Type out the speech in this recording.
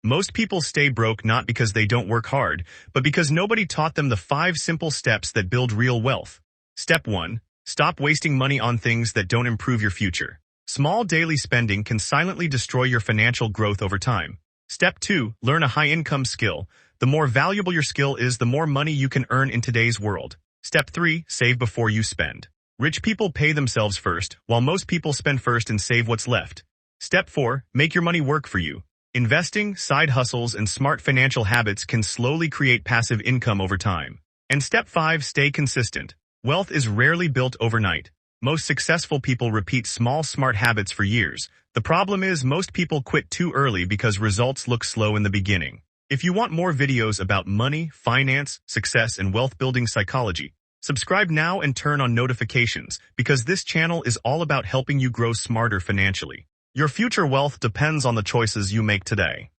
Most people stay broke not because they don't work hard, but because nobody taught them the 5 simple steps that build real wealth. Step 1. Stop wasting money on things that don't improve your future. Small daily spending can silently destroy your financial growth over time. Step 2. Learn a high-income skill. The more valuable your skill is, the more money you can earn in today's world. Step 3. Save before you spend. Rich people pay themselves first, while most people spend first and save what's left. Step 4. Make your money work for you. Investing, side hustles, and smart financial habits can slowly create passive income over time. And Step 5. Stay consistent. Wealth is rarely built overnight. Most successful people repeat small, smart habits for years. The problem is most people quit too early because results look slow in the beginning. If you want more videos about money, finance, success, and wealth-building psychology, subscribe now and turn on notifications because this channel is all about helping you grow smarter financially. Your future wealth depends on the choices you make today.